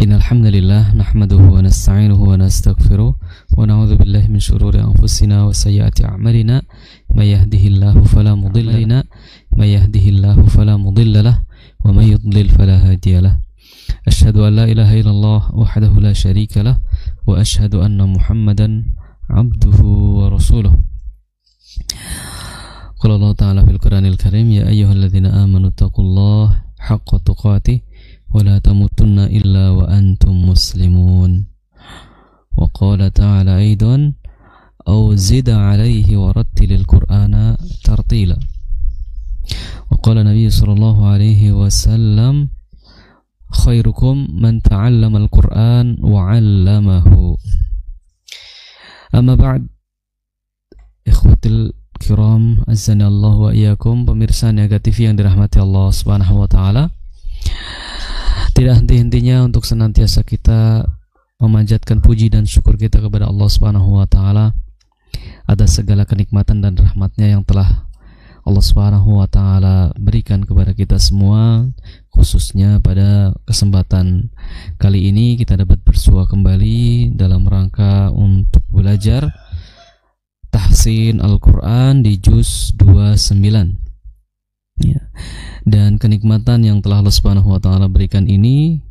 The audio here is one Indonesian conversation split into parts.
Innal hamdalillah nahmaduhu wa nasta'inuhu wa nastaghfiruh wa na'udzu billahi min shururi anfusina wa sayyiati a'malina may yahdihillahu fala mudilla lahu may yahdihillahu fala mudilla lahu wa may yudlil fala hadiya lahu. Asyhadu an la ilaha illallah wahdahu la syarika lah wa asyhadu anna Muhammadan abduhu wa rasuluh. Qala Allah ta'ala fil Qur'anil Karim, ya ayyuhalladzina amanu taqullaha haqqa tuqatih wa la tamutunna illa wa antum muslimun. Wa qala ta'ala aidan aw zid 'alaihi wa rattilil Qur'ana tartila. Wa qala Nabi sallallahu alaihi wasallam khairukum man ta'allama al-Qur'an wa 'allamahu. Amma ba'd, ikhwatil kiram, azza Allah wa iyyakum, pemirsa Niaga TV yang dirahmati Allah Subhanahu wa taala. Tidak henti-hentinya untuk senantiasa kita memanjatkan puji dan syukur kita kepada Allah Subhanahu wa taala atas segala kenikmatan dan rahmatnya yang telah Allah Subhanahu wa taala berikan kepada kita semua. Khususnya pada kesempatan kali ini kita dapat bersua kembali dalam rangka untuk belajar tahsin Al-Quran di juz 29 ya. Dan kenikmatan yang telah Allah Subhanahu wa taala berikan ini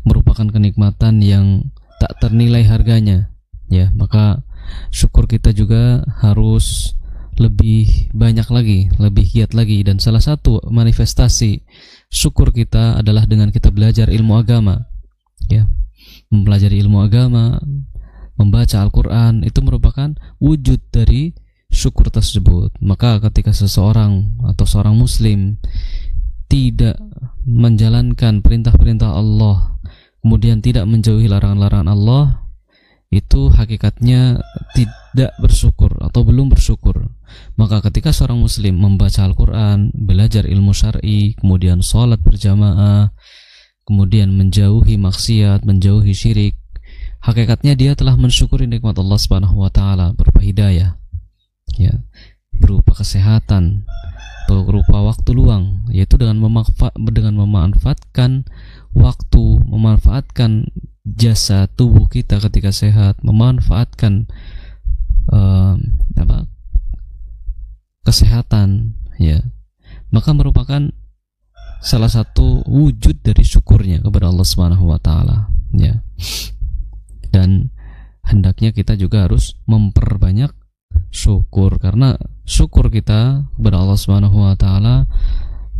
merupakan kenikmatan yang tak ternilai harganya ya. Maka syukur kita juga harus lebih banyak lagi, lebih giat lagi. Dan salah satu manifestasi syukur kita adalah dengan kita belajar ilmu agama ya. Mempelajari ilmu agama, membaca Al-Quran, itu merupakan wujud dari syukur tersebut. Maka ketika seseorang atau seorang muslim tidak menjalankan perintah-perintah Allah, kemudian tidak menjauhi larangan-larangan Allah, itu hakikatnya tidak bersyukur atau belum bersyukur. Maka ketika seorang muslim membaca Al-Quran, belajar ilmu syar'i, kemudian sholat berjamaah, kemudian menjauhi maksiat, menjauhi syirik, hakikatnya dia telah mensyukuri nikmat Allah Subhanahu wa taala berupa hidayah ya, berupa kesehatan, berupa waktu luang, yaitu dengan memanfaatkan waktu, memanfaatkan jasa tubuh kita ketika sehat, memanfaatkan kesehatan ya, maka merupakan salah satu wujud dari syukurnya kepada Allah Subhanahu wa taala ya. Dan hendaknya kita juga harus memperbanyak syukur, karena syukur kita kepada Allah Subhanahu wa taala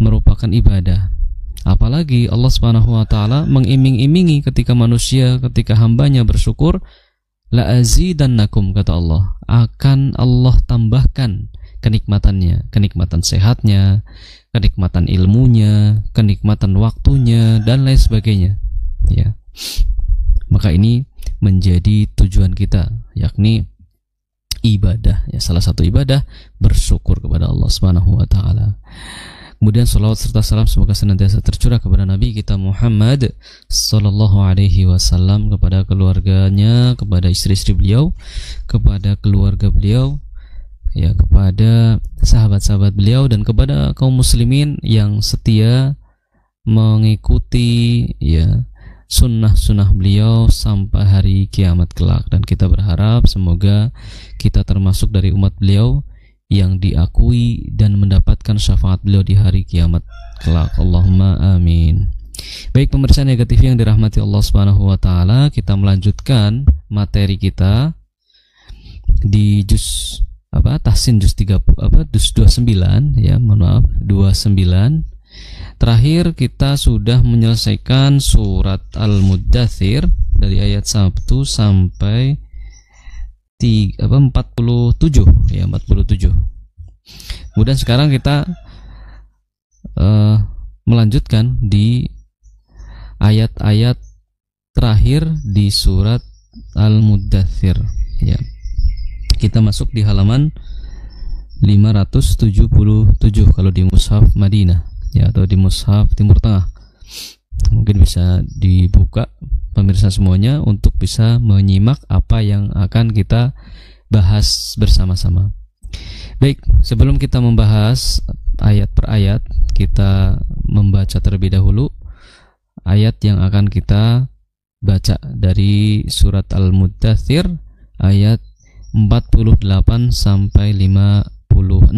merupakan ibadah. Apalagi Allah Subhanahu wa taala mengiming-imingi ketika manusia, ketika hambanya bersyukur, la azidannakum, kata Allah, akan Allah tambahkan kenikmatannya, kenikmatan sehatnya, kenikmatan ilmunya, kenikmatan waktunya, dan lain sebagainya ya. Maka ini menjadi tujuan kita, yakni ibadah ya, salah satu ibadah bersyukur kepada Allah Subhanahu wa taala. Kemudian salawat serta salam semoga senantiasa tercurah kepada Nabi kita Muhammad sallallahu alaihi wasallam, kepada keluarganya, kepada istri-istri beliau, kepada keluarga beliau ya, kepada sahabat-sahabat beliau, dan kepada kaum muslimin yang setia mengikuti ya sunnah-sunnah beliau sampai hari kiamat kelak. Dan kita berharap semoga kita termasuk dari umat beliau yang diakui dan mendapatkan syafaat beliau di hari kiamat kelak. Allahumma amin. Baik pemirsa Niaga TV yang dirahmati Allah Subhanahu wa taala, kita melanjutkan materi kita di juz tahsin juz 29 ya, mohon maaf 29. Terakhir kita sudah menyelesaikan surat Al-Muddathir dari ayat 1 sampai 47 ya, 47. Kemudian sekarang kita melanjutkan di ayat-ayat terakhir di surat Al-Muddathir ya. Kita masuk di halaman 577 kalau di Mushaf Madinah ya, atau di Mushaf Timur Tengah. Mungkin bisa dibuka pemirsa semuanya untuk bisa menyimak apa yang akan kita bahas bersama-sama. Baik, sebelum kita membahas ayat per ayat, kita membaca terlebih dahulu ayat yang akan kita baca dari surat Al-Muddathir ayat 48 sampai 56.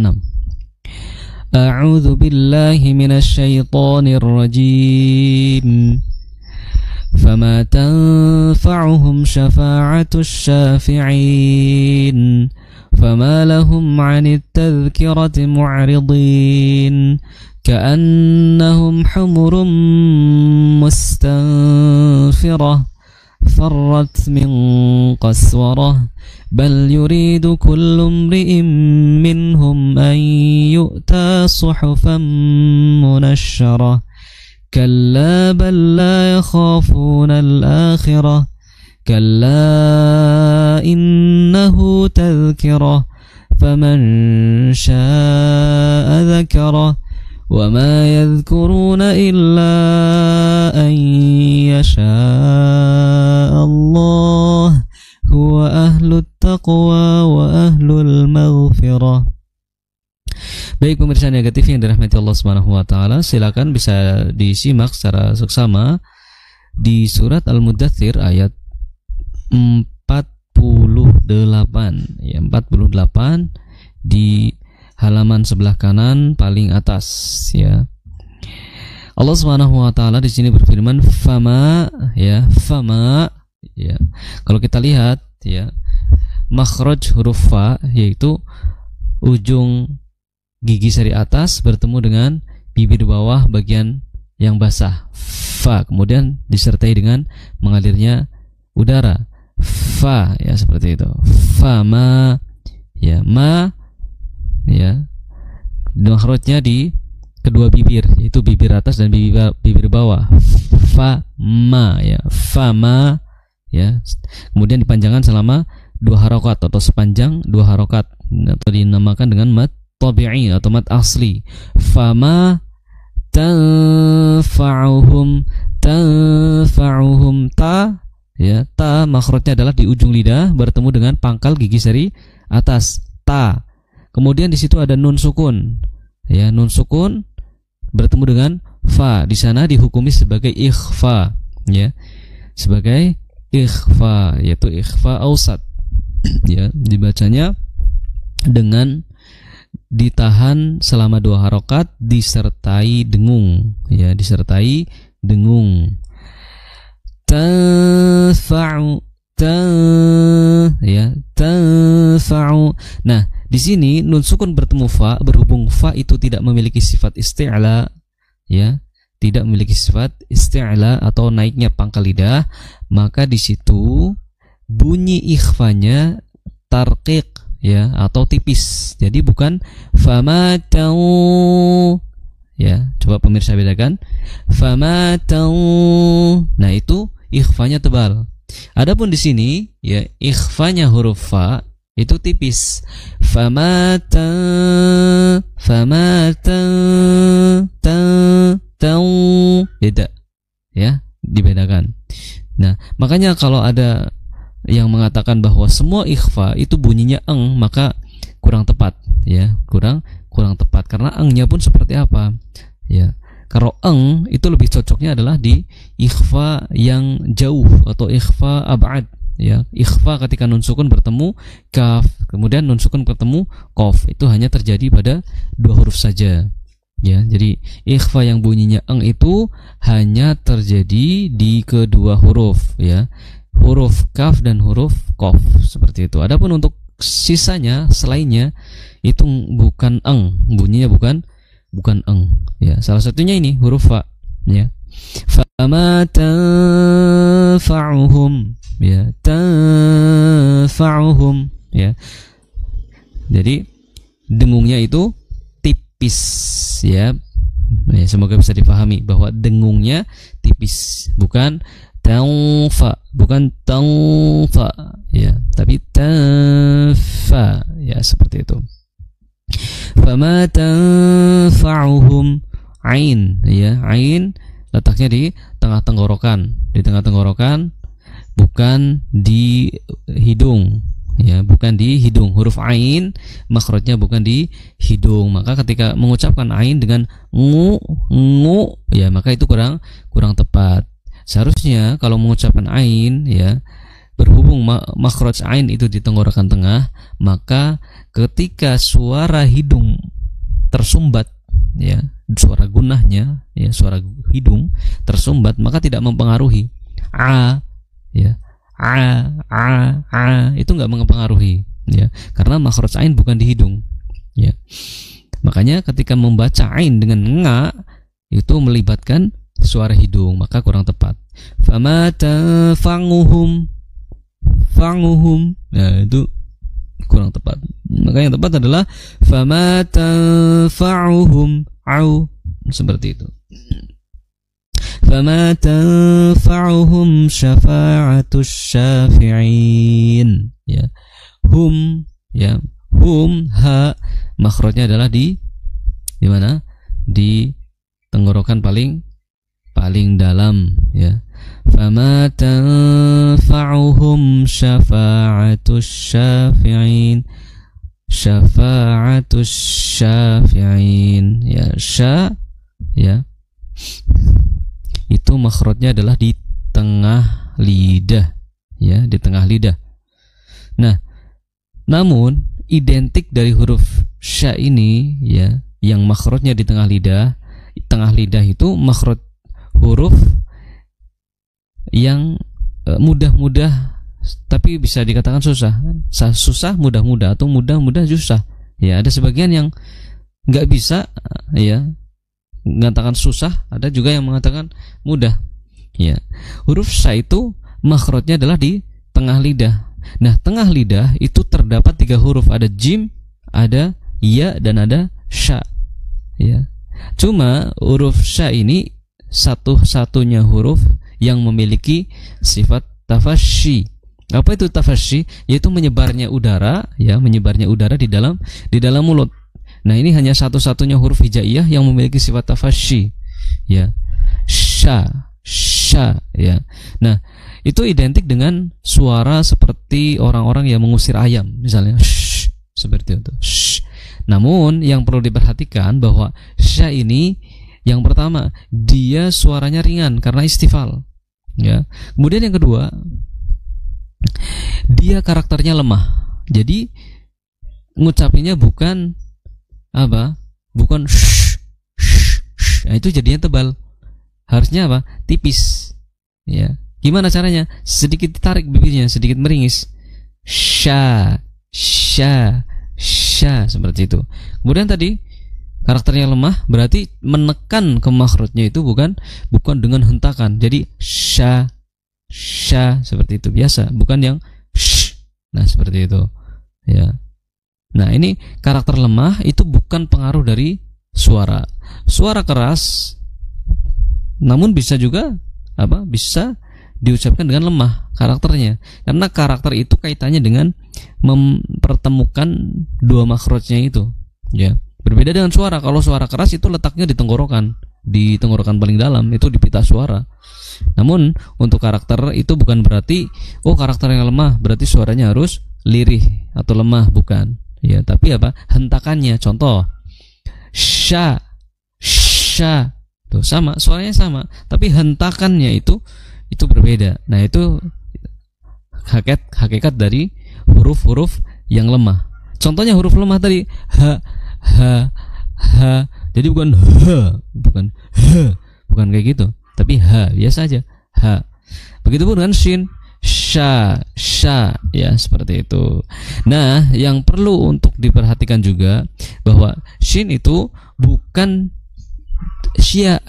A'udzu billahi minasy syaithanir rajim. Fama tanfa'uhum syafa'atus syafi'in. Fama lahum 'anit tadhkirati mu'ridin. كأنهم حمر مستنفرة فرت من قسورة بل يريد كل امرئ منهم أن يؤتى صحفا منشرة كلا بل لا يخافون الآخرة كلا إنه تذكرة فمن شاء ذكره وما يذكرون إلا أن يشاء الله هو أهل التقوى وأهل المغفرة. Baik pemirsa negatif yang dirahmati Allah Subhanahu wa taala, silakan bisa disimak secara seksama di surat Al-Muddathir ayat 48 ya, 48 di halaman sebelah kanan paling atas ya. Allah Subhanahu wa taala di sini berfirman fama ya, fama ya. Kalau kita lihat ya, makhraj huruf fa yaitu ujung gigi seri atas bertemu dengan bibir bawah bagian yang basah fa, kemudian disertai dengan mengalirnya udara fa ya, seperti itu. Fama ya, ma ya, makhrajnya di kedua bibir, yaitu bibir atas dan bibir bawah. Fa ma ya, fa ma ya. Kemudian dipanjangkan selama 2 harokat atau sepanjang 2 harokat atau dinamakan dengan mad tabi'i atau mad asli. Fa ma tanfa'uhum ta ya, ta makhrajnya adalah di ujung lidah bertemu dengan pangkal gigi seri atas ta. Kemudian di situ ada nun sukun. Ya, nun sukun bertemu dengan fa. Di sana dihukumi sebagai ikhfa, ya. Sebagai ikhfa, yaitu ikhfa ausat. Ya, dibacanya dengan ditahan selama 2 harokat disertai dengung, ya, disertai dengung. Tanfa'u ya, tanfa'u. Nah, di sini nun sukun bertemu fa, berhubung fa itu tidak memiliki sifat isti'la ya, tidak memiliki sifat isti'la atau naiknya pangkal lidah, maka di situ bunyi ikhfanya tarqiq ya, atau tipis. Jadi bukan famatau ya. Coba pemirsa bedakan famatau. Nah, itu ikhfanya tebal. Adapun di sini ya, ikhfanya huruf fa itu tipis. Famata beda ya, dibedakan. Nah, makanya kalau ada yang mengatakan bahwa semua ikhfa itu bunyinya eng, maka kurang tepat ya, kurang tepat, karena engnya pun seperti apa ya. Kalau eng itu lebih cocoknya adalah di ikhfa yang jauh atau ikhfa ab'ad ya. Ikhfa ketika nun sukun bertemu kaf, kemudian nun sukun bertemu qaf, itu hanya terjadi pada 2 huruf saja ya. Jadi ikhfa yang bunyinya eng itu hanya terjadi di kedua huruf ya, huruf kaf dan huruf qaf, seperti itu. Adapun untuk sisanya selainnya itu bukan eng, bunyinya bukan eng ya. Salah satunya ini huruf fa ya. Fama tanfa'uhum ya, tanfa'uhum ya. Jadi dengungnya itu tipis ya. Semoga bisa dipahami bahwa dengungnya tipis, bukan tanfa, bukan tanfa ya, tapi tanfa ya, seperti itu. Fama tanfa'uhum, ain ya, ain letaknya di tengah tenggorokan, bukan di hidung ya, bukan di hidung. Huruf ain makhrajnya bukan di hidung. Maka ketika mengucapkan ain dengan ngu, ya maka itu kurang tepat. Seharusnya kalau mengucapkan ain, ya, berhubung makhraj ain itu di tenggorokan tengah, maka ketika suara hidung tersumbat, ya, suara gunahnya, ya, suara hidung tersumbat, maka tidak mempengaruhi. Ya, itu nggak mempengaruhi, ya, karena makhraj ain bukan di hidung, ya. Makanya ketika membaca ain dengan nga itu melibatkan suara hidung, maka kurang tepat. Fama tanfa'uhum, nah itu kurang tepat. Maka yang tepat adalah fama tanfa'uhum, seperti itu. Fama tanfa'uhum syafa'atus syafi'in, ya. Hum, ya, hum, ha makhrajnya adalah di mana? Di tenggorokan paling dalam, ya. Fama tanfa'uhum syafa'atus syafi'in, syafa'atus syafi'in, ya, ya, itu makhrajnya adalah di tengah lidah, ya, di tengah lidah. Nah, namun identik dari huruf sya ini, ya, yang makhrajnya di tengah lidah itu makhraj huruf yang mudah-mudah tapi bisa dikatakan susah mudah-mudah, atau mudah-mudah susah, ya. Ada sebagian yang nggak bisa, ya, mengatakan susah, ada juga yang mengatakan mudah, ya. Huruf sya itu makhrajnya adalah di tengah lidah. Nah, tengah lidah itu terdapat 3 huruf, ada jim, ada ya, dan ada sya, ya. Cuma huruf sya ini satu-satunya huruf yang memiliki sifat tafasyi. Apa itu tafasyi? Yaitu menyebarnya udara, ya, menyebarnya udara di dalam mulut. Nah, ini hanya satu-satunya huruf hijaiyah yang memiliki sifat tafasyi, ya. Sya, ya. Nah, itu identik dengan suara seperti orang-orang yang mengusir ayam, misalnya seperti itu. Namun yang perlu diperhatikan bahwa sya ini, yang pertama, dia suaranya ringan karena istifal, ya. Kemudian yang kedua, dia karakternya lemah. Jadi ngucapinnya bukan nah, itu jadinya tebal. Harusnya apa? Tipis, ya. Gimana caranya? Sedikit ditarik bibirnya, sedikit meringis. Sya, seperti itu. Kemudian tadi karakternya lemah, berarti menekan ke makhrajnya itu bukan dengan hentakan. Jadi sya seperti itu biasa, bukan yang nah, seperti itu, ya. Nah, ini karakter lemah itu bukan pengaruh dari suara keras, namun bisa juga bisa diucapkan dengan lemah karakternya, karena karakter itu kaitannya dengan mempertemukan 2 makhrajnya itu, ya. Berbeda dengan suara. Kalau suara keras itu letaknya di tenggorokan paling dalam, itu di pita suara. Namun untuk karakter itu bukan berarti karakternya lemah berarti suaranya harus lirih atau lemah, bukan, ya. Tapi hentakannya, contoh sya tuh sama, suaranya sama, tapi hentakannya itu berbeda. Nah, itu hakikat dari huruf-huruf yang lemah. Contohnya huruf lemah tadi ha. Jadi bukan kayak gitu, tapi ha biasa aja, ha. Begitupun dengan shin, sya, ya, seperti itu. Nah, yang perlu untuk diperhatikan juga bahwa shin itu bukan sya,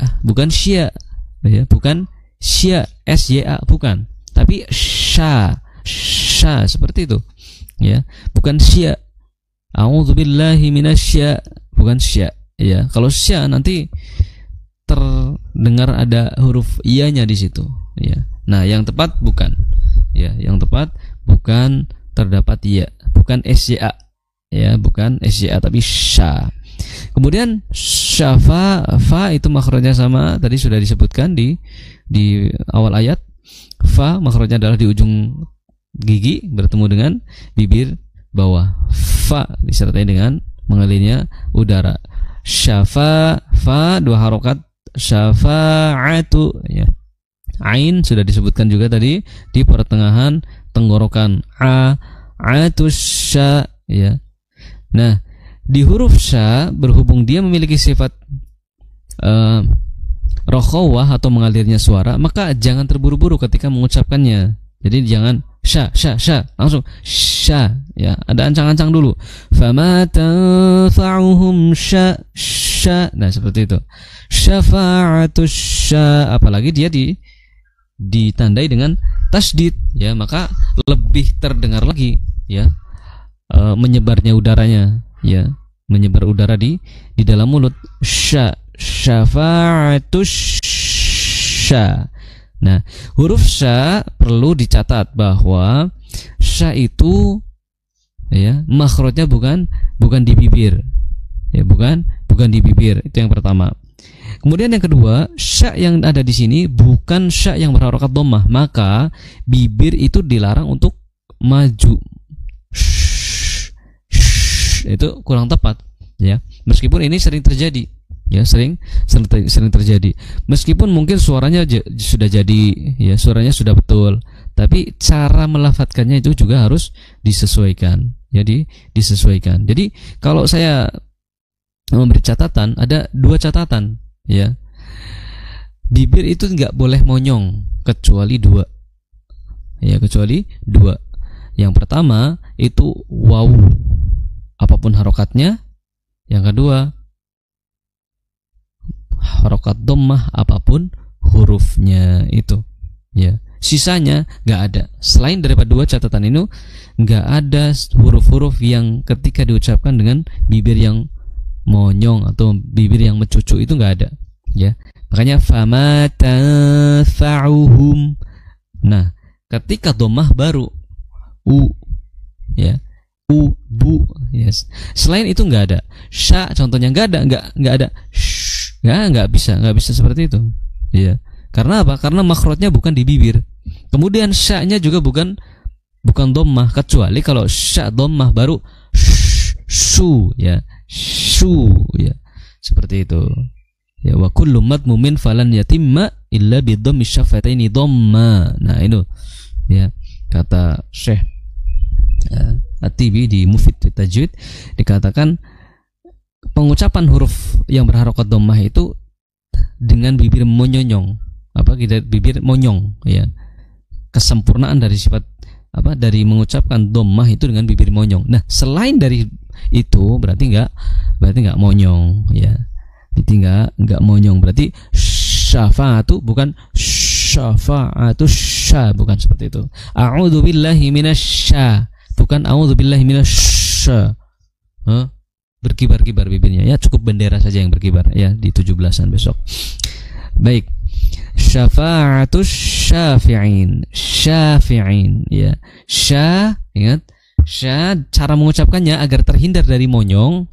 ya, bukan sya, sya, bukan, tapi sya seperti itu, ya, bukan sya. A'udzubillahi minasya, bukan sya, ya. Kalau sya nanti terdengar ada huruf iyanya di situ, ya. Nah, yang tepat bukan, ya, yang tepat bukan terdapat iya, bukan sya, ya, bukan sya tapi sya. Kemudian syafa, fa itu makhrajnya sama, tadi sudah disebutkan di awal ayat. Fa makhrajnya adalah di ujung gigi bertemu dengan bibir bawah. Fa disertai dengan mengalirnya udara. Syafa, fa 2 harokat, syafa'atu ya. Ain sudah disebutkan juga tadi di pertengahan tenggorokan. Atusya ya. Nah, di huruf sya berhubung dia memiliki sifat rokhawah atau mengalirnya suara, maka jangan terburu-buru ketika mengucapkannya. Jadi jangan sya langsung sya ya, ada ancang-ancang dulu. Fama tanfa'uhum sya. Nah, seperti itu. Syafa'atus sya, apalagi dia ditandai dengan tasdid ya, maka lebih terdengar lagi ya, menyebarnya udaranya ya, menyebar udara di dalam mulut. Syafa'atus sya. Nah, huruf sya perlu dicatat bahwa sya itu ya makhrajnya bukan di bibir ya, bukan di bibir. Itu yang pertama. Kemudian yang kedua, sya yang ada di sini bukan sya yang berharokat dhammah, maka bibir itu dilarang untuk maju. Itu kurang tepat ya. Meskipun ini sering terjadi ya, sering terjadi. Meskipun mungkin suaranya sudah jadi ya, suaranya sudah betul, tapi cara melafadzkannya itu juga harus disesuaikan. Jadi disesuaikan. Jadi kalau saya memberi catatan, ada 2 catatan ya. Bibir itu nggak boleh monyong kecuali 2 ya, kecuali 2. Yang pertama itu waw apapun harokatnya. Yang kedua harokat dhammah apapun hurufnya itu ya. Sisanya nggak ada. Selain daripada 2 catatan ini, nggak ada huruf-huruf yang ketika diucapkan dengan bibir yang monyong atau bibir yang mencucu, itu nggak ada ya. Makanya fama tanfa'uhum. Nah, ketika dhammah baru u ya, u bu yes. Selain itu nggak ada. Sya contohnya nggak ada. Nggak bisa seperti itu ya. Karena apa? Karena makhrajnya bukan di bibir. Kemudian sya-nya juga bukan dhammah, kecuali kalau sya dhammah baru shu ya, shu ya, seperti itu ya. Wa kullu madmumin falan yatimma illa bi dhammi syafataini dhamma. Nah, itu ya kata Syekh At-Tibi di Mufid Tajwid, dikatakan pengucapan huruf yang berharokat dhammah itu dengan bibir monyonyong, bibir monyong ya. Kesempurnaan dari sifat dari mengucapkan dhammah itu dengan bibir monyong. Nah, selain dari itu berarti nggak monyong ya. Berarti nggak monyong. Berarti syafa'atu bukan syafa'atu sya, bukan seperti itu. A'udzu billahi minasy, bukan a'udzu billahi minasy. Berkibar-kibar bibirnya ya, cukup bendera saja yang berkibar ya di 17-an besok. Baik. Syafa'atus syafi'in ya. Sya, ingat, sya cara mengucapkannya agar terhindar dari monyong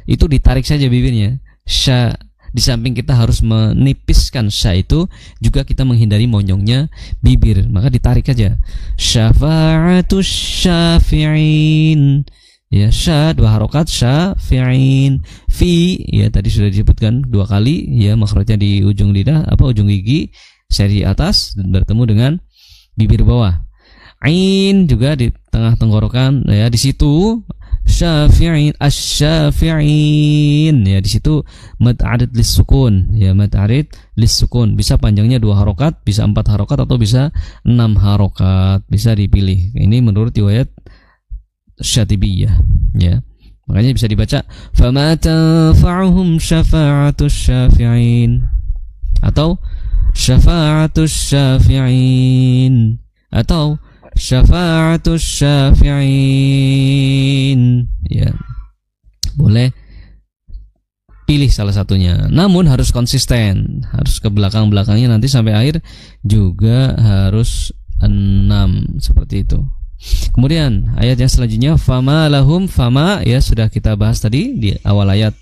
itu ditarik saja bibirnya. Sya, di samping kita harus menipiskan sya itu, juga kita menghindari monyongnya bibir, maka ditarik aja. Syafa'atus syafi'in ya, sya 2 harokat, syafi'in. Fi ya tadi sudah disebutkan 2 kali ya, makhrajnya di ujung lidah ujung gigi seri atas dan bertemu dengan bibir bawah. Ain juga di tengah tenggorokan ya, di situ syafi'in, asy-syafi'in ya, di situ mad arid lis sukun ya, mad arid lis sukun. Bisa panjangnya 2 harokat, bisa 4 harokat, atau bisa 6 harokat, bisa dipilih. Ini menurut riwayat Syatibiyah ya. Makanya bisa dibaca fama tanfa'uhum syafa'atus syafi'in, atau syafa'atus syafi'in, atau syafa'atus syafi'in ya. Boleh pilih salah satunya, namun harus konsisten, harus ke belakang-belakangnya nanti sampai akhir juga harus 6 seperti itu. Kemudian ayat yang selanjutnya fama lahum, fama ya sudah kita bahas tadi di awal ayat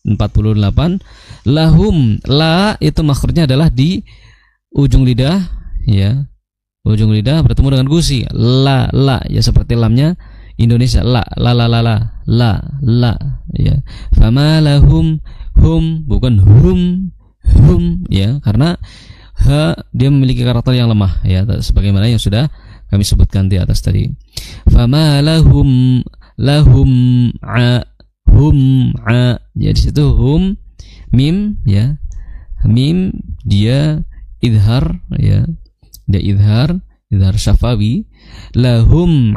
48. Lahum, la itu makhrajnya adalah di ujung lidah ya, ujung lidah bertemu dengan gusi, la ya seperti lamnya Indonesia, la ya. Fama lahum, hum bukan hum ya, karena ha dia memiliki karakter yang lemah ya, sebagaimana yang sudah kami sebutkan di atas tadi. Fama lahum hum ya, di situ hum mim ya, mim dia idhar ya, dia idhar syafawi. Lahum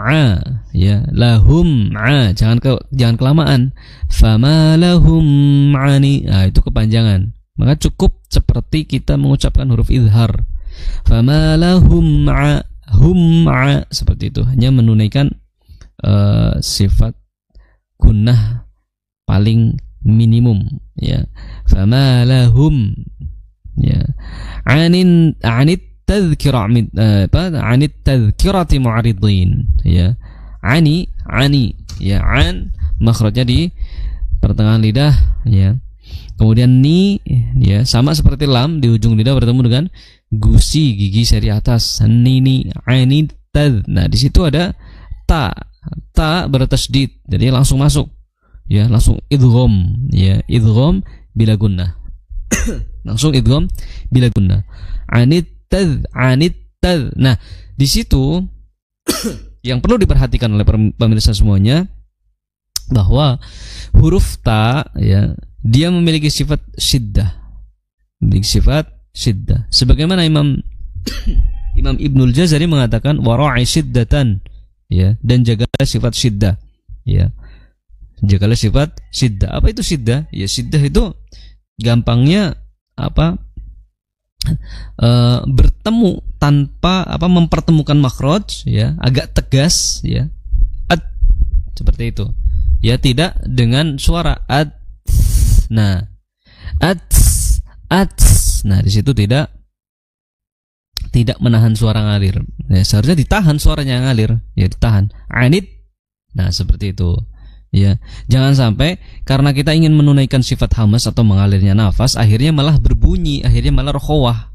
ya, lahum jangan kelamaan. Fama lahum ani, itu kepanjangan, maka cukup seperti kita mengucapkan huruf idhar. Fama lahum seperti itu, hanya menunaikan sifat gunnah paling minimum ya. Fama lahum ya, anit tadhkira anit tadhkirati mu'aridin ya. Ani ya, an makhrajnya di pertengahan lidah ya. Kemudian ni ya, sama seperti lam, di ujung lidah bertemu dengan gusi gigi seri atas. Ni ani tad. Nah, di situ ada ta bertasydid, jadi langsung masuk ya, langsung idgham ya, idgham bila gunnah. Langsung idgham bila gunnah. Anit tad. Nah, di situ yang perlu diperhatikan oleh pemirsa semuanya, bahwa huruf ta ya, dia memiliki sifat syiddah. Sebagaimana Imam Ibnul Jazari mengatakan wara'i syiddatan ya, dan jagalah sifat syiddah ya. Jagalah sifat syiddah. Apa itu syiddah? Ya, syiddah itu gampangnya apa? Bertemu tanpa mempertemukan makhraj ya, agak tegas ya. Seperti itu. Ya, tidak dengan suara ad. Nah, nah di situ tidak menahan suara ngalir. Ya, seharusnya ditahan suaranya ngalir, ya ditahan. Anit. Nah, seperti itu. Ya, jangan sampai karena kita ingin menunaikan sifat hamas atau mengalirnya nafas, akhirnya malah berbunyi, akhirnya malah rokhawah.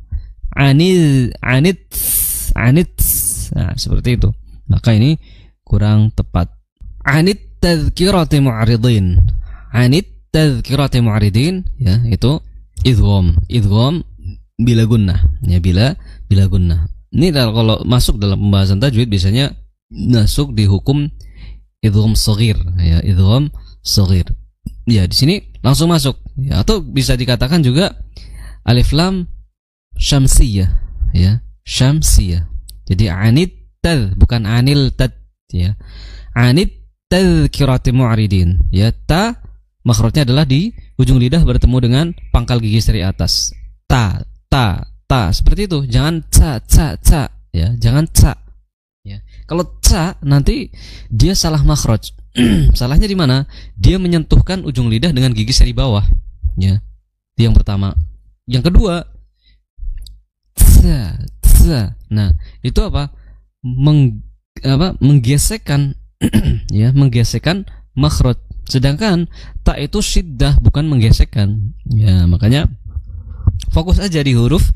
Anit. Nah, seperti itu. Maka ini kurang tepat. Anit tadhkirati mu'aridin. Ya, itu idgham bila gunnah ya, bila gunnah. Ini kalau masuk dalam pembahasan tajwid biasanya masuk di hukum idgham shaghir ya, idgham shaghir. Ya, di sini langsung masuk ya, atau bisa dikatakan juga alif lam syamsiyah ya, syamsiyah. Jadi anit tad bukan anil tad ya. Anit tadhkirati mu'aridin ya, ta makhrajnya adalah di ujung lidah bertemu dengan pangkal gigi seri atas. Ta seperti itu. Jangan ca ya, jangan ca ya. Kalau ca nanti dia salah makhraj. Salahnya di mana? Dia menyentuhkan ujung lidah dengan gigi seri bawah ya. Itu yang pertama. Yang kedua, ca. Nah, itu apa? Menggesekkan ya, menggesekkan makhraj. Sedangkan ta itu syiddah, bukan menggesekkan ya. Makanya fokus aja di huruf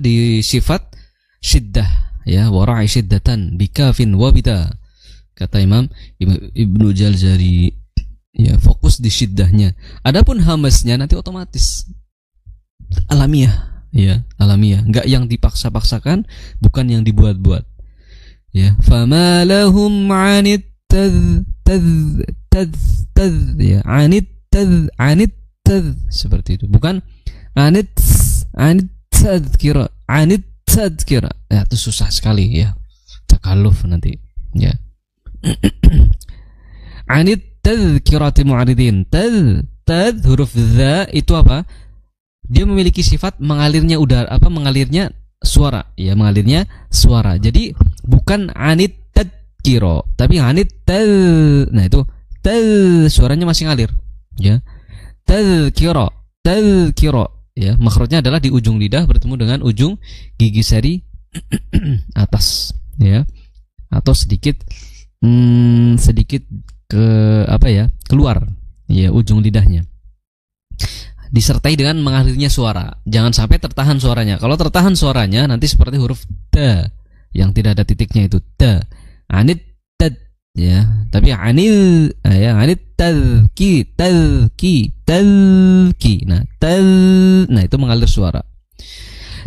di sifat syiddah ya, wara'i syiddatan bikafin wabita, kata Imam Ibnu Jazari ya, fokus di syiddahnya. Adapun hamasnya nanti otomatis alamiah ya, alamiah, enggak yang dipaksa-paksakan, bukan yang dibuat-buat ya. Fama lahum 'anit tad ya, anit tad seperti itu, bukan anit tadhkira ya, itu susah sekali ya, takalluf nanti ya. Anit tadhkirati mu'aridin. Tad huruf dha itu apa? Dia memiliki sifat mengalirnya udara, mengalirnya suara ya, mengalirnya suara. Jadi bukan anit tadhkira, tapi anit tad. Nah, itu suaranya masih ngalir ya. Tadhkira ya, makhrajnya adalah di ujung lidah bertemu dengan ujung gigi seri atas ya, atau sedikit ke keluar ya ujung lidahnya, disertai dengan mengalirnya suara. Jangan sampai tertahan suaranya. Kalau tertahan suaranya nanti seperti huruf ta yang tidak ada titiknya itu ta. Anit tad ya, tapi anil ya, anit tadki. Nah itu mengalir suara.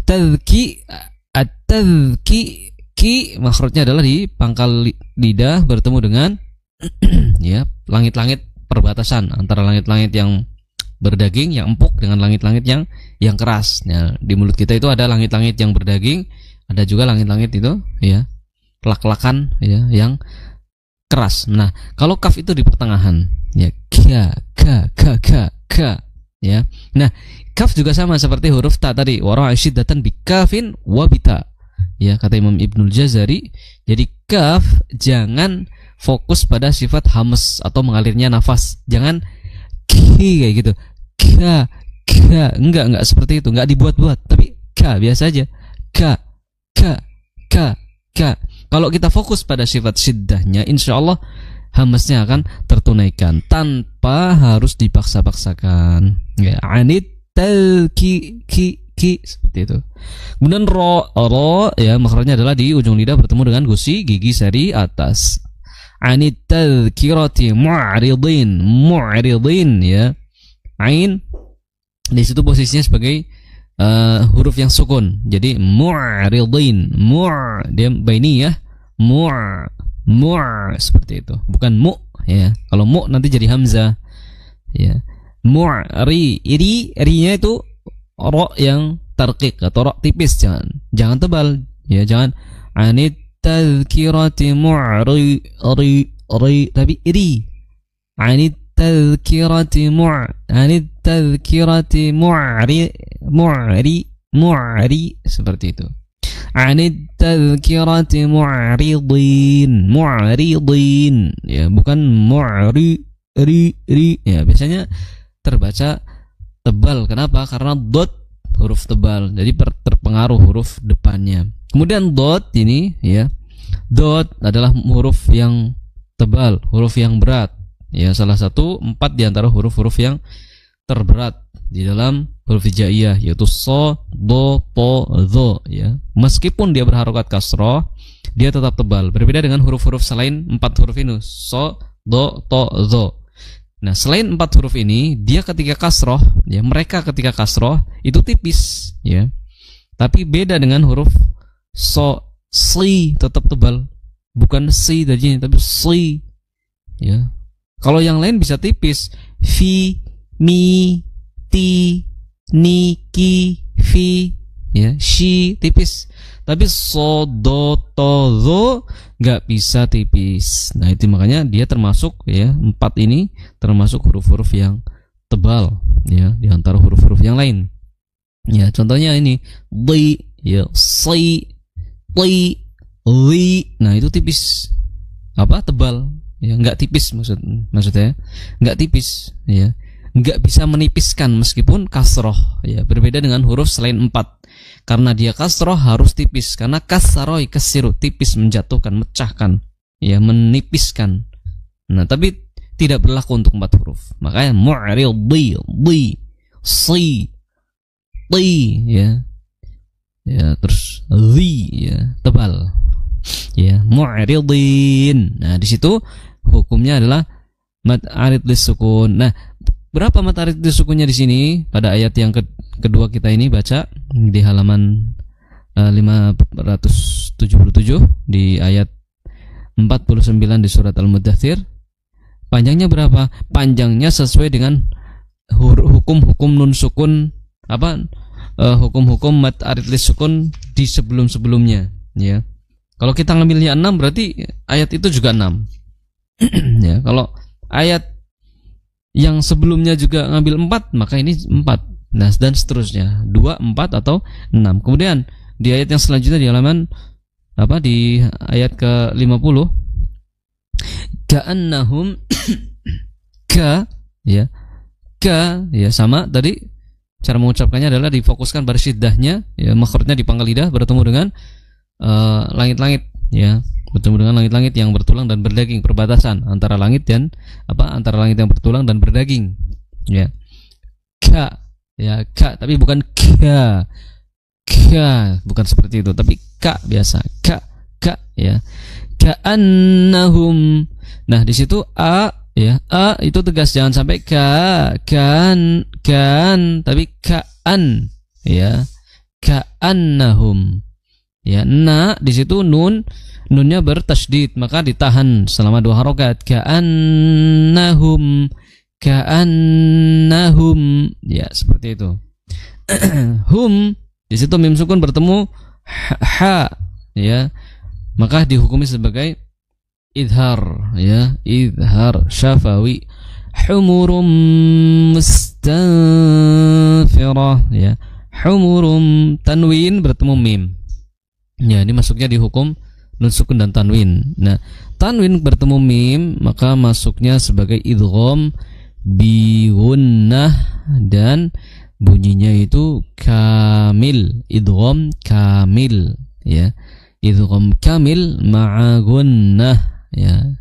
Tadki, at-tadki, ki makhrajnya adalah di pangkal lidah bertemu dengan ya langit-langit perbatasan antara langit-langit yang berdaging yang empuk dengan langit-langit yang keras. Nah, di mulut kita itu ada langit-langit yang berdaging, ada juga langit-langit itu ya lak-lakan ya yang keras. Nah, kalau kaf itu di pertengahan ya, ka ya. Nah, kaf juga sama seperti huruf ta tadi, wara syiddatan bi kafin wa bita. Ya, kata Imam Ibnul Jazari, jadi kaf jangan fokus pada sifat hamas atau mengalirnya nafas. Jangan ki kayak gitu. Ka enggak seperti itu, enggak dibuat-buat, tapi ka biasa aja. Ka. Kalau kita fokus pada sifat syiddahnya, insya Allah hamasnya akan tertunaikan tanpa harus dipaksa-paksakan. Ya, anit ki seperti itu. Kemudian ro ya makhrajnya adalah di ujung lidah bertemu dengan gusi gigi seri atas. Anit tadhkirati mu'ridin ya. Ain di situ posisinya sebagai huruf yang sukun. Jadi mu'ridin, dia baini ya. Seperti itu. Bukan mu ya. Kalau mu nanti jadi hamzah. Ya. Ri-nya itu ro yang tarqiq atau ro tipis, jangan tebal ya, jangan anit tadhkirati tapi ri anit tadhkirati mu'ri seperti itu. Anit tadhkirati mu'ridin ya, bukan mu'ri ya. Biasanya terbaca tebal. Kenapa? Karena dot huruf tebal, jadi terpengaruh huruf depannya. Kemudian dot ini ya, dot adalah huruf yang tebal, huruf yang berat ya, salah satu 4 di antara huruf-huruf yang terberat di dalam huruf hijaiyah, yaitu so, do, po, dho ya. Meskipun dia berharokat kasroh, dia tetap tebal. Berbeda dengan huruf-huruf selain 4 huruf ini, so, do, to, dho. Nah, selain 4 huruf ini, dia ketika kasroh, ya, mereka ketika kasroh itu tipis, ya. Tapi beda dengan huruf so, si tetap tebal, bukan si tadinya, tapi si, ya. Kalau yang lain bisa tipis, fi, mi, ti, ni, ki, fi, ya, shi tipis. Tapi so, do, to, dho nggak bisa tipis. Nah itu makanya dia termasuk ya, 4 ini termasuk huruf-huruf yang tebal ya di antara huruf-huruf yang lain. Ya contohnya ini di ya, si, li, li. Nah itu tipis, apa tebal ya, nggak tipis maksudnya nggak tipis ya, nggak bisa menipiskan meskipun kasroh ya. Berbeda dengan huruf selain 4, karena dia kasroh harus tipis, karena kasaroi kesiru tipis, menjatuhkan, mecahkan ya, menipiskan. Nah tapi tidak berlaku untuk 4 huruf. Makanya mu'ridhi, di, si, ti ya, ya terus zi ya, tebal ya, mu'ridin. Nah di situ hukumnya adalah mad arid lisukun. Nah berapa mad arid lisukunnya di sini pada ayat yang kedua kita ini baca di halaman 577 di ayat 49 di surat Al-Muddathir. Panjangnya berapa? Panjangnya sesuai dengan hukum-hukum nun sukun, apa hukum-hukum mad arid lisukun di sebelum-sebelumnya ya. Kalau kita ngambilnya 6 berarti ayat itu juga 6. Ya, kalau ayat yang sebelumnya juga ngambil 4, maka ini 4. Nah, dan seterusnya 2, 4 atau 6. Kemudian di ayat yang selanjutnya di halaman apa di ayat ke-50, ka'annahum ka ya. Ka ya sama tadi cara mengucapkannya adalah difokuskan pada syiddahnya ya, makhrajnya di pangkal lidah bertemu dengan langit-langit ya, bertemu dengan langit-langit yang bertulang dan berdaging, perbatasan antara langit dan antara langit yang bertulang dan berdaging ya. Ka ya, ka tapi bukan ka bukan seperti itu, tapi ka biasa, ka ya. Ka'annahum. Nah, di situ a ya, a itu tegas, jangan sampai kan, tapi ka'an ya. Ka'annahum. Ya, na di situ nunnya bertasydid, maka ditahan selama 2 harokat. Ka'annahum, ya seperti itu. Hum di situ mim sukun bertemu ha, ya, maka dihukumi sebagai idhar, ya, idhar syafawi. Humurum mustanfirah, ya. Humurum, tanwin bertemu mim. Ya, ini masuknya di hukum nun sukun dan tanwin. Nah, tanwin bertemu mim maka masuknya sebagai idgham bi gunnah dan bunyinya itu kamil, idgham kamil, ya. Idgham kamil ma'a gunnah, ya.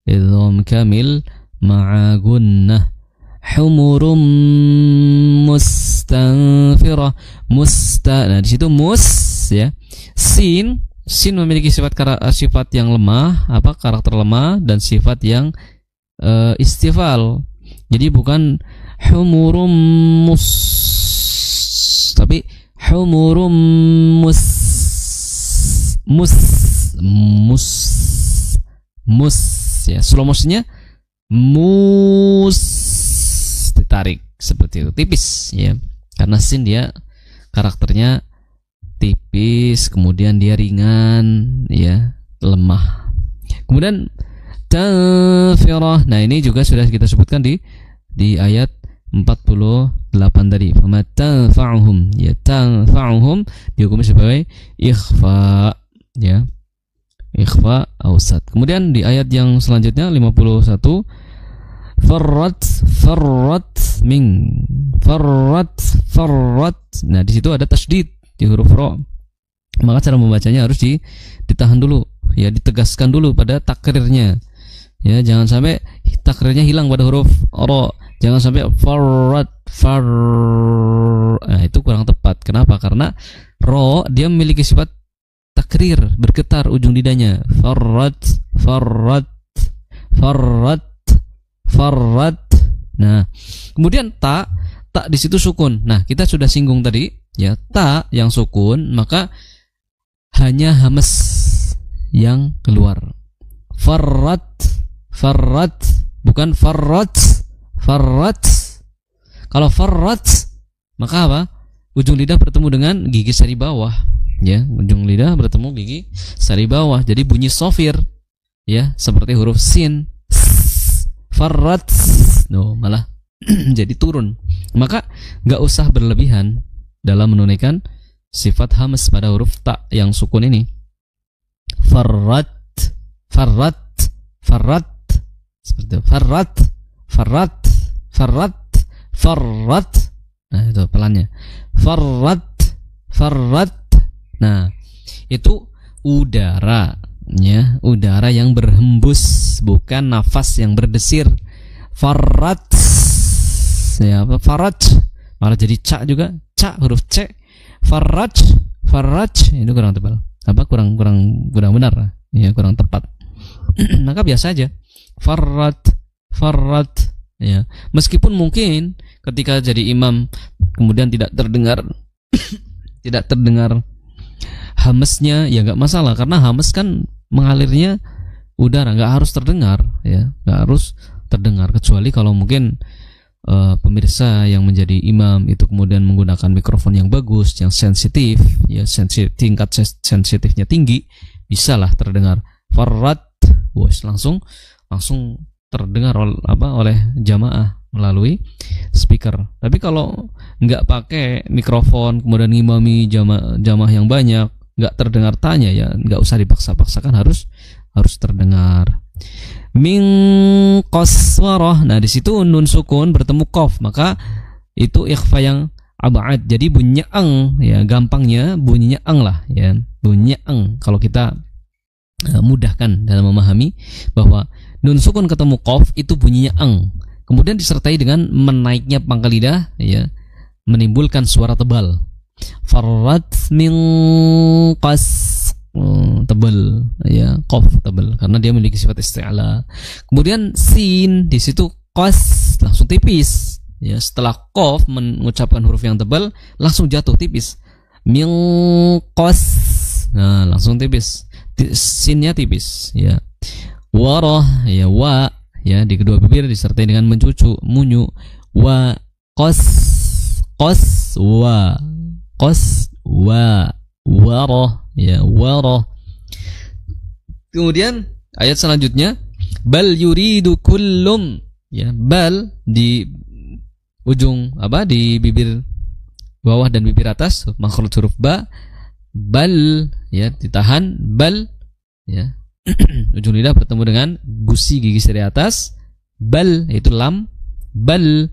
Idgham kamil ma'a gunnah. Humurum mustanfirah, nah di situ ya. Sin memiliki sifat yang lemah, karakter lemah, dan sifat yang istifal. Jadi bukan humurum tapi humurum ya. Slow motionnya ditarik seperti itu, tipis, ya, karena sin dia karakternya tipis, kemudian dia ringan, ya, lemah. Kemudian tanfirah, nah ini juga sudah kita sebutkan di ayat 48 tadi. Fama tanfa'uhum, ya, tanfa'uhum dihukumi sebagai ikhfa, ya, ikhfa awsat. Kemudian di ayat yang selanjutnya 51, farrat min, farrat. Nah, di situ ada tasydid di huruf ra. Maka cara membacanya harus ditahan dulu, ya, ditegaskan dulu pada takrirnya. Ya, jangan sampai takrirnya hilang pada huruf ra. Jangan sampai farrat. Nah, itu kurang tepat. Kenapa? Karena ra dia memiliki sifat takrir, bergetar ujung lidahnya. Farrat. Nah, kemudian ta di situ sukun. Nah, kita sudah singgung tadi, ya, ta yang sukun, maka hanya hamas yang keluar. Farrat, bukan farrat. Kalau farrat, maka apa? Ujung lidah bertemu dengan gigi sari bawah, ya, ujung lidah bertemu gigi sari bawah. Jadi bunyi sofir, ya, seperti huruf sin. Farrat, malah jadi turun. Maka nggak usah berlebihan dalam menunaikan sifat hamas pada huruf ta yang sukun ini. Farrat, seperti itu. Farrat. Nah, itu pelannya. Farrat. Nah, itu udara, ya, udara yang berhembus, bukan nafas yang berdesir. Farrat, ya, faraj malah jadi ca juga, huruf c. Faraj itu kurang tebal, kurang benar, ya, kurang tepat. Maka biasa aja farrat, ya. Meskipun mungkin ketika jadi imam kemudian tidak terdengar hamesnya, ya nggak masalah, karena hames kan mengalirnya udara, nggak harus terdengar, ya, nggak harus terdengar, kecuali kalau mungkin pemirsa yang menjadi imam itu kemudian menggunakan mikrofon yang bagus, yang sensitif, ya, tingkat sensitifnya tinggi, bisalah terdengar farrat, langsung terdengar oleh jamaah melalui speaker. Tapi kalau nggak pakai mikrofon kemudian ngimami jamaah yang banyak, nggak terdengar tanya, ya nggak usah dipaksa-paksakan, harus terdengar. Min qaswarah. Nah, di situ nun sukun bertemu qaf, maka itu ikhfa yang ab'ad. Jadi bunyinya ang, ya, gampangnya bunyinya ang lah, ya, bunyinya ang. Kalau kita mudahkan dalam memahami bahwa nun sukun ketemu qaf itu bunyinya ang, kemudian disertai dengan menaiknya pangkal lidah, ya, menimbulkan suara tebal. Farrat min qas. tebal, ya, qaf tebal karena dia memiliki sifat isti'la. Kemudian sin di situ qas langsung tipis, ya, setelah qaf mengucapkan huruf yang tebal langsung jatuh tipis. Min qas, nah langsung tipis, sinnya tipis, ya. Warah, ya, wa, ya, di kedua bibir disertai dengan mencucu, munyu. Wa qas, qas wa, qas wa, warah, ya, warah. Kemudian ayat selanjutnya bal yuridu kullum, ya, bal di ujung di bibir bawah dan bibir atas makhraj huruf ba, bal, ya, ditahan, bal, ya. Ujung lidah bertemu dengan gusi gigi dari atas, bal itu lam, bal,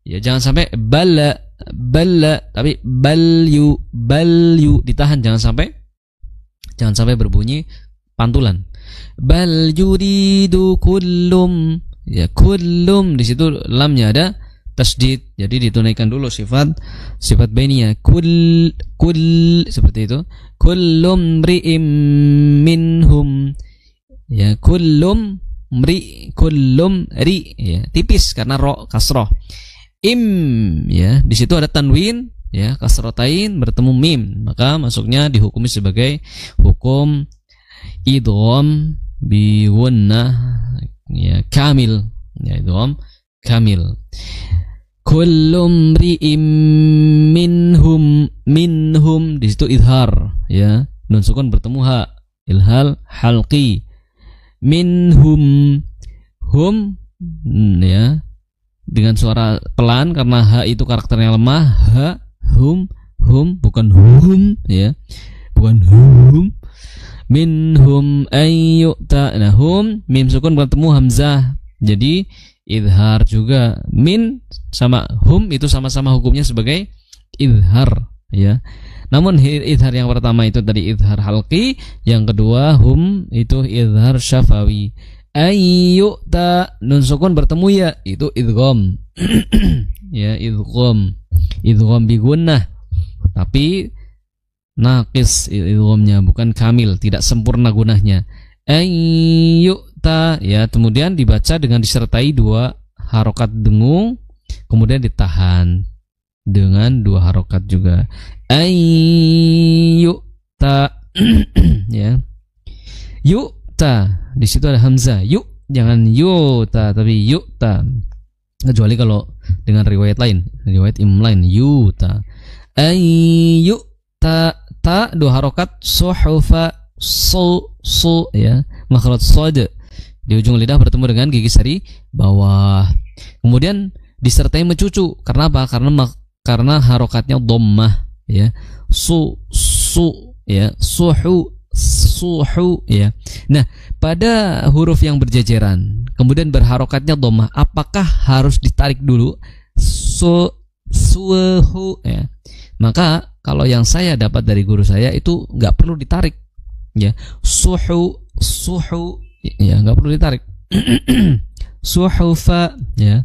ya, jangan sampai bala, bala, tapi bal yu ditahan, jangan sampai berbunyi pantulan. Bal yuridu kullum, ya, kullum di situ lamnya ada tasdid, jadi ditunaikan dulu sifat bainiyah, kul seperti itu. Kullum ri'im minhum, ya, kullum ri, ya, tipis karena ro kasroh. Im, ya, di situ ada tanwin, ya, kasrotain bertemu mim, maka masuknya dihukumi sebagai hukum idgham bi gunnah, ya, kamil, ya, idgham kamil. Kullum ri'im minhum di situ idhar, ya, nun sukun bertemu ha, ilhal halqi. Minhum, hum, ya, dengan suara pelan karena ha itu karakternya lemah, ha, hum, bukan hum, ya, bukan hum. Minhum ayyuta, nah, hum mim sukun bertemu hamzah, jadi idhar juga. Min sama hum itu sama-sama hukumnya sebagai idhar, ya. Namun idhar yang pertama itu tadi idhar halqi, yang kedua hum itu idhar syafawi. Ayyuta nun sukun bertemu ya, itu idgham. Ya, idgham bi gunnah, tapi naqis idghamnya, bukan kamil, tidak sempurna gunahnya. Ayyuta, ya, kemudian dibaca dengan disertai dua harokat dengung, kemudian ditahan dengan dua harokat juga. Ayyuta, ya, yu'ta di situ ada hamzah, yuk, jangan yu'ta tapi yu'ta, kecuali kalau dengan riwayat lain, riwayat imam lain, yu'ta. Ayyuta, ta dua harokat, suhufa, ya, makhraj shad di ujung lidah bertemu dengan gigi seri bawah, kemudian disertai mencucu. Karena apa? Karena harokatnya dhammah, ya, ya, suhu, ya. Nah, pada huruf yang berjajaran kemudian berharokatnya dhammah, apakah harus ditarik dulu suhu, ya? Maka kalau yang saya dapat dari guru saya itu nggak perlu ditarik, ya, suhu, ya, nggak perlu ditarik. Suhufa, ya,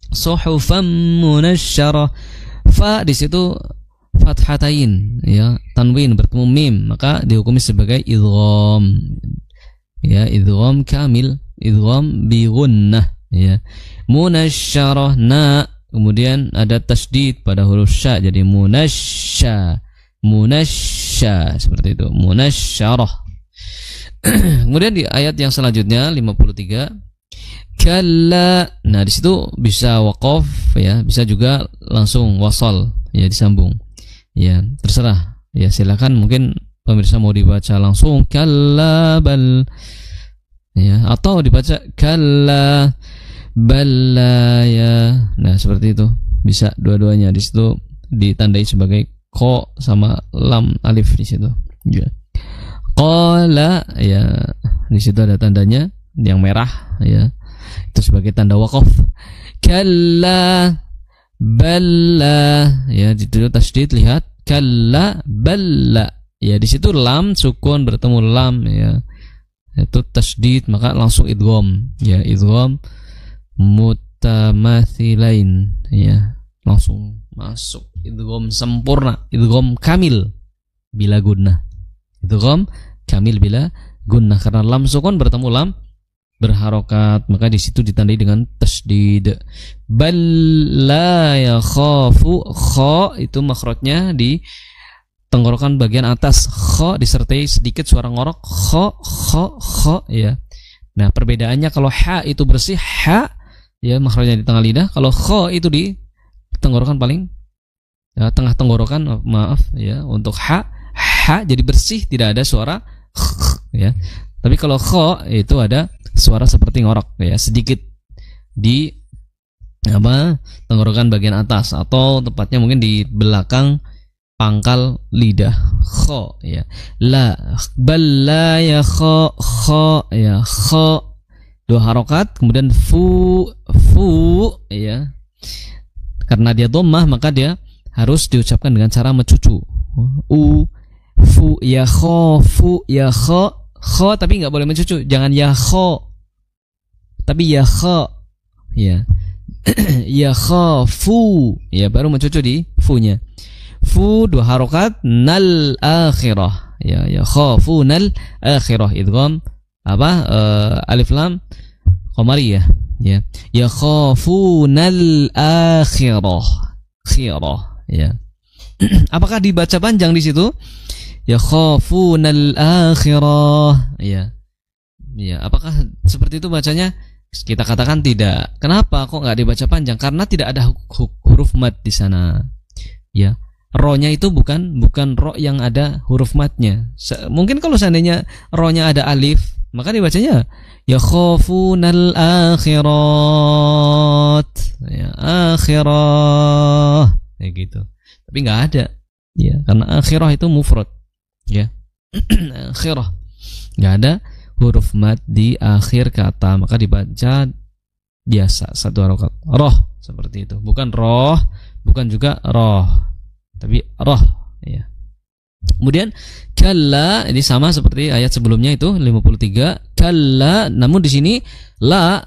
suhufan munasyarah, fa di situ fathatain, ya, tanwin bertemu mim, maka dihukumi sebagai idgham, ya, idgham kamil, idgham bi gunnah, ya. Munasyarah, na, kemudian ada tasdid pada huruf sya, jadi munasya, seperti itu, munasyarah. Kemudian di ayat yang selanjutnya 53, kalla, nah di situ bisa waqaf, ya, bisa juga langsung wasal, ya, disambung, ya, terserah, ya, silakan. Mungkin pemirsa mau dibaca langsung kalla bal, ya, atau dibaca kalla balla, ya, nah seperti itu, bisa dua-duanya. Di situ ditandai sebagai ko sama lam alif di situ, ya. Qala, ya, di situ ada tandanya yang merah, ya, itu sebagai tanda waqaf. Kalla balla, ya, di situ tasdid, lihat, kalla balla, ya, di situ lam sukun bertemu lam, ya, itu tasdid, maka langsung idgham, ya, idgham mutamathilain, ya, langsung masuk idgham sempurna, idgham kamil bila gunnah, Idgham kamil bila gunnah, karena lam sukun bertemu lam berharokat, maka di situ ditandai dengan tasdid. Bal la yakhafu, kha itu makhrajnya di tenggorokan bagian atas, kha disertai sedikit suara ngorok, kha ya. Nah, perbedaannya kalau ha itu bersih, ha ya makhrajnya di tengah lidah, kalau kha itu di tenggorokan paling ya, tengah tenggorokan, maaf ya, untuk ha jadi bersih, tidak ada suara ya. Tapi kalau kha itu ada suara seperti ngorok ya, sedikit di tenggorokan bagian atas, atau tepatnya mungkin di belakang pangkal lidah, kha ya. La bal la ya kha ya, kha 2 harokat, kemudian fu ya, karena dia dhammah maka dia harus diucapkan dengan cara mencucu, fu ya khafu ya kha, tapi nggak boleh mencucu, jangan ya kha, tapi ya kha ya. Ya khafu ya, baru mencucu di fu-nya. Fu 2 harokat, nal akhirah ya, ya khafu nal akhirah, idgham alif lam qamariyah ya, ya khafu nal akhirah ya. Apakah dibaca panjang di situ? Ya khafunal akhirah ya. Ya, apakah seperti itu bacanya? Kita katakan tidak. Kenapa kok nggak dibaca panjang? Karena tidak ada huruf mad di sana. Ya, ro-nya itu bukan ro yang ada huruf madnya. Mungkin kalau seandainya ro-nya ada alif, maka dibacanya ya khafunal akhirat. Ya, akhirah. Kayak gitu. Tapi nggak ada. Ya, karena akhirah itu mufrad. Ya. Akhirah. Nggak ada huruf mad di akhir kata, maka dibaca biasa 1 harokat. Roh seperti itu, bukan roh, bukan juga roh, tapi roh ya. Kemudian kalla, ini sama seperti ayat sebelumnya itu 53, kalla, namun di sini la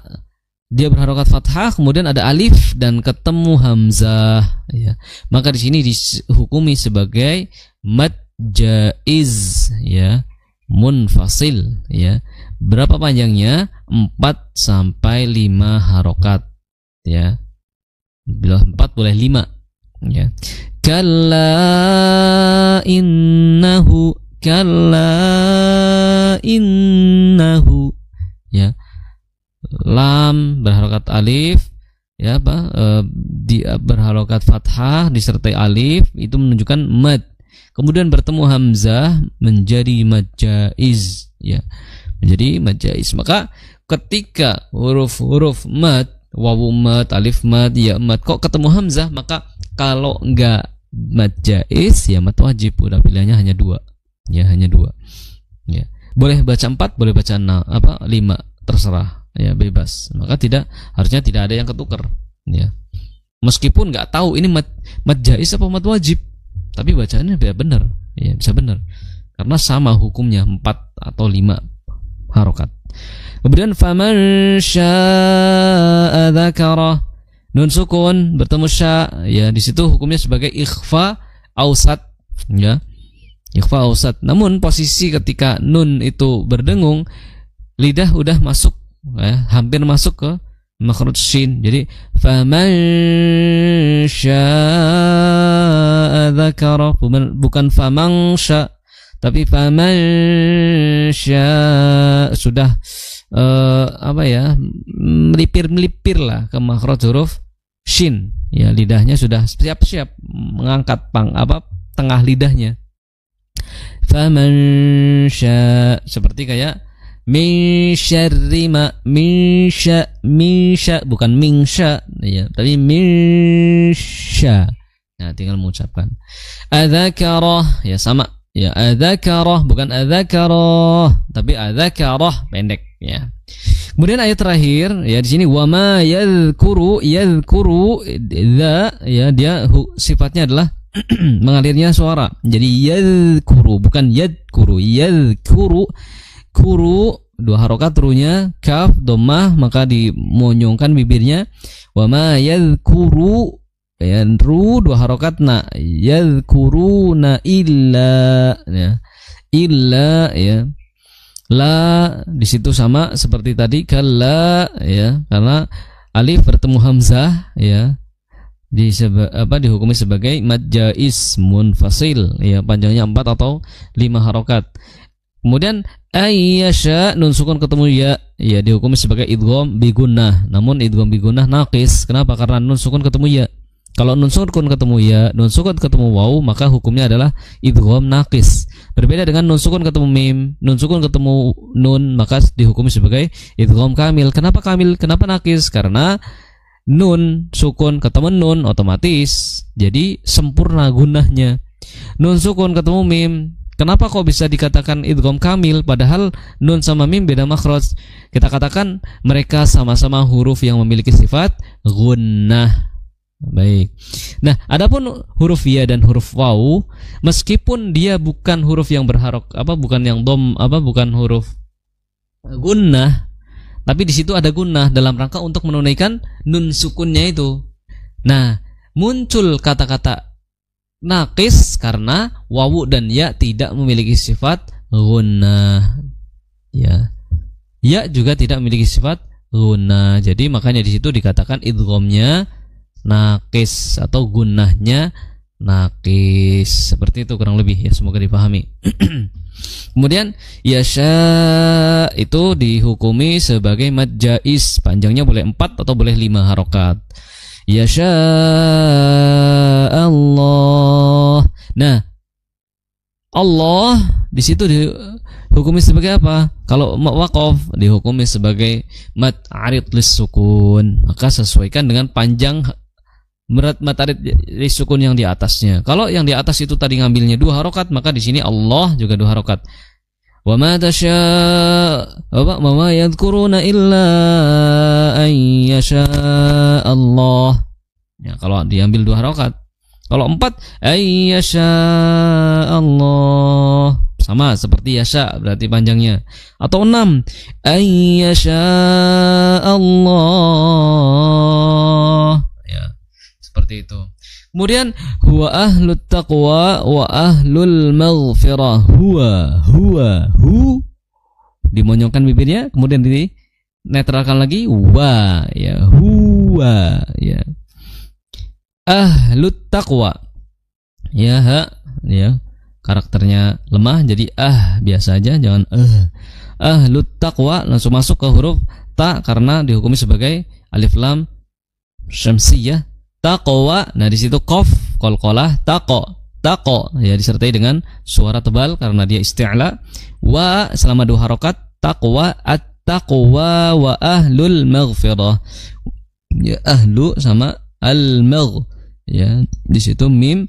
dia berharokat fathah, kemudian ada alif dan ketemu hamzah ya. Maka di sini dihukumi sebagai mad jaiz ya, munfasil ya. Berapa panjangnya? 4 sampai 5 harokat ya. Bila 4 boleh 5 ya. Kalla innahu ya. Lam berharokat alif ya, dia berharokat fathah disertai alif, itu menunjukkan mad. Kemudian bertemu hamzah menjadi mad jaiz ya, menjadi mad jaiz. Maka ketika huruf-huruf mad, wawu mad, alif mad, ya mad, kok ketemu hamzah, maka kalau enggak mad jaiz ya mad wajib. Udah pilihannya hanya 2 ya, hanya 2 ya. Boleh baca 4, boleh baca 5, terserah ya, bebas. Maka harusnya tidak ada yang ketukar ya. Meskipun nggak tahu ini mad jaiz apa mad wajib, tapi bacaannya benar ya, bisa benar karena sama hukumnya 4 atau 5 harokat. Kemudian faman syaa dzakara, nun sukun bertemu sya ya, di situ hukumnya sebagai ikhfa ausat ya, ikhfa ausat. Namun posisi ketika nun itu berdengung, lidah udah masuk ya, hampir masuk ke makhraj shin. Jadi faman syaa dzakara, bukan faman sya, tapi faman syaa, sudah melipir lah ke makhraj huruf shin ya, lidahnya sudah siap-siap mengangkat tengah lidahnya. Faman syaa, seperti kayak min syarri ma, min sya bukan min sya ya, tapi min sya. Nah, tinggal mengucapkan. Adzakarah ya, sama ya, adzakarah bukan adzakarah, tapi adzakarah pendek ya. Kemudian ayat terakhir ya, di sini wama yadhkuru dza ya, dia sifatnya adalah mengalirnya suara. Jadi yadhkuru bukan yadhkuru, yadhkuru, kuru 2 harokat, runya kaf dhammah, maka dimonyongkan bibirnya. Wa ma yadhkuru ya, ru dua harokat na, yadhkuruna illa, ya, illa, ya, la di situ sama seperti tadi kalla, ya, karena alif bertemu hamzah, ya, dihukumi sebagai mad jaiz munfasil, ya, panjangnya 4 atau 5 harokat. Kemudian ayyasha nun sukun ketemu ya, ya, dihukumi sebagai idgham bi gunnah. Namun idgham bi gunnah naqis. Kenapa? Karena nun sukun ketemu ya. Kalau nun sukun ketemu ya, nun sukun ketemu waw, maka hukumnya adalah idgham naqis. Berbeda dengan nun sukun ketemu mim, nun sukun ketemu nun, maka dihukumi sebagai idgham kamil. Kenapa kamil? Kenapa naqis? Karena nun sukun ketemu nun otomatis jadi sempurna gunnahnya. Nun sukun ketemu mim, kenapa kok bisa dikatakan idgham kamil padahal nun sama mim beda makhraj? Kita katakan mereka sama-sama huruf yang memiliki sifat gunnah. Baik. Nah, adapun huruf ya dan huruf waw, meskipun dia bukan huruf yang bukan yang bukan huruf gunnah, tapi di situ ada gunnah dalam rangka untuk menunaikan nun sukunnya itu. Nah, muncul kata-kata naqis karena wawu dan ya tidak memiliki sifat gunnah. Ya. Ya juga tidak memiliki sifat gunnah. Jadi makanya di situ dikatakan idghamnya naqis atau gunnahnya naqis. Seperti itu kurang lebih, ya, semoga dipahami. Kemudian yasha itu dihukumi sebagai mad jaiz, panjangnya boleh 4 atau boleh 5 harokat. Yasha Allah. Nah, Allah di situ dihukumi sebagai apa? Kalau waqaf dihukumi sebagai mad arid lis sukun, maka sesuaikan dengan panjang berat mad arid lis sukun yang di atasnya. Kalau yang di atas itu tadi ngambilnya 2 harokat, maka di sini Allah juga 2 harokat. Wa ma yadhkuruna illa an yasha Allah. Ya, kalau diambil 2 harokat. Kalau 4 ayyasha Allah, sama seperti yasha berarti panjangnya. Atau 6 ayyasha Allah, ya, seperti itu. Kemudian huwa ahlut taqwa wa ahlul maghfirah. Hu dimonyongkan bibirnya, kemudian dinetralkan lagi wa, ya, huwa, ya. Ahlut taqwa, ya, ha, ya, karakternya lemah jadi biasa aja, jangan ahlut taqwa langsung masuk ke huruf ta karena dihukumi sebagai alif lam syamsiyah. Taqwa, nah di situ qaf qalqalah taqo, ya, disertai dengan suara tebal karena dia isti'la. Wa selama 2 harokat, taqwa at-taqwa wa ahlul maghfirah, ya, ahlu sama al-magh, ya, di situ mim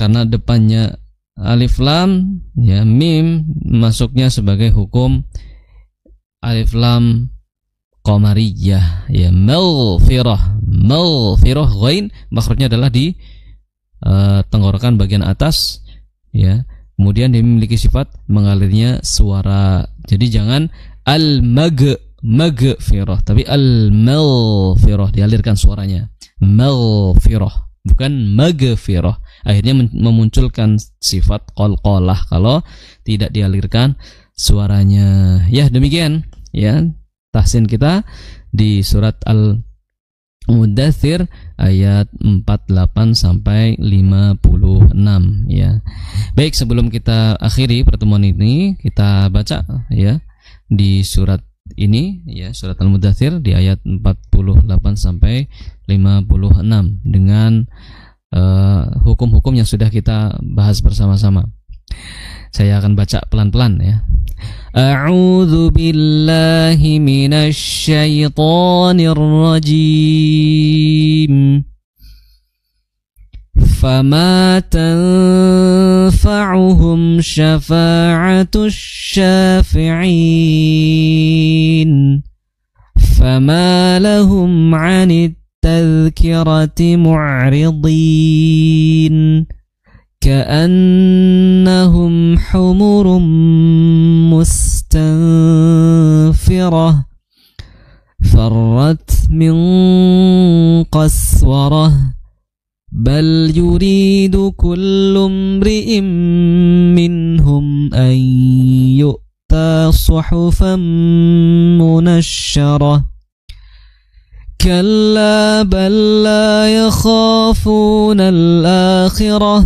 karena depannya alif lam, ya, mim masuknya sebagai hukum alif lam qamariyah, ya, maghfirah ghain makhrajnya adalah di tenggorokan bagian atas, ya, kemudian dia memiliki sifat mengalirnya suara. Jadi jangan al-maghfirah tapi al-maghfirah, dialirkan suaranya. Maghfirah bukan maghfirah. Akhirnya memunculkan sifat qalqalah kalau tidak dialirkan suaranya. Ya, demikian, ya, tahsin kita di surat Al-Mudaththir ayat 48 sampai 56, ya. Baik, sebelum kita akhiri pertemuan ini, kita baca, ya, di surat ini, ya, surat Al-Mudaththir di ayat 48 sampai 56 dengan hukum-hukum yang sudah kita bahas bersama-sama. Saya akan baca pelan-pelan, ya. A'udzu billahi minasy syaithanir rajim. Fama tanfa'uhum syafa'atus syafi'in. Fama lahum 'anit tadhkirati mu'ridin. كأنهم حمر مستنفرة فرت من قسورة يريد كل امرئ منهم أن يؤتى صحفا منشرة كلا بل لا يخافون الآخرة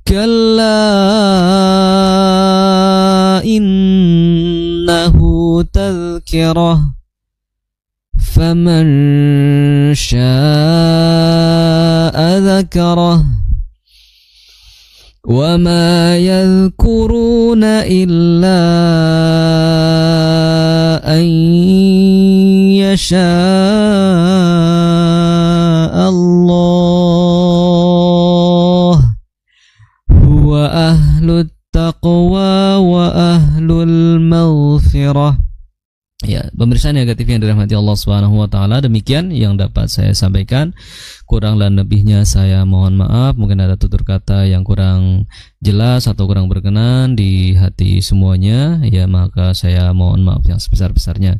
كلا إنه تذكرة فمن شاء ذكره وما يذكرون إلا أن يشاء الله هو أهل التقوى وأهل المغفرة. Ya, pemirsa negatif yang dirahmati Allah Subhanahu wa taala, demikian yang dapat saya sampaikan. Kurang dan lebihnya saya mohon maaf. Mungkin ada tutur kata yang kurang jelas atau kurang berkenan di hati semuanya, ya maka saya mohon maaf yang sebesar-besarnya.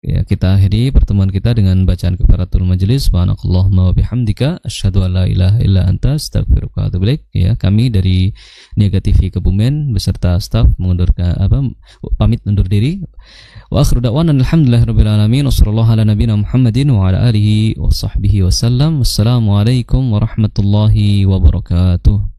Ya, kita akhiri pertemuan kita dengan bacaan kafaratul majelis. Subhanakallahumma wa bihamdika asyhadu an la ilaha illa anta astaghfiruka wa atubu ilaik. Ya, kami dari Niaga TV Kebumen beserta staf pamit undur diri. Wa akhiru da'wana alhamdulillahirabbil alamin. Wassallallahu ala nabiyina Muhammadin wa ala alihi wa sahbihi wasallam. Wassalamualaikum warahmatullahi wabarakatuh.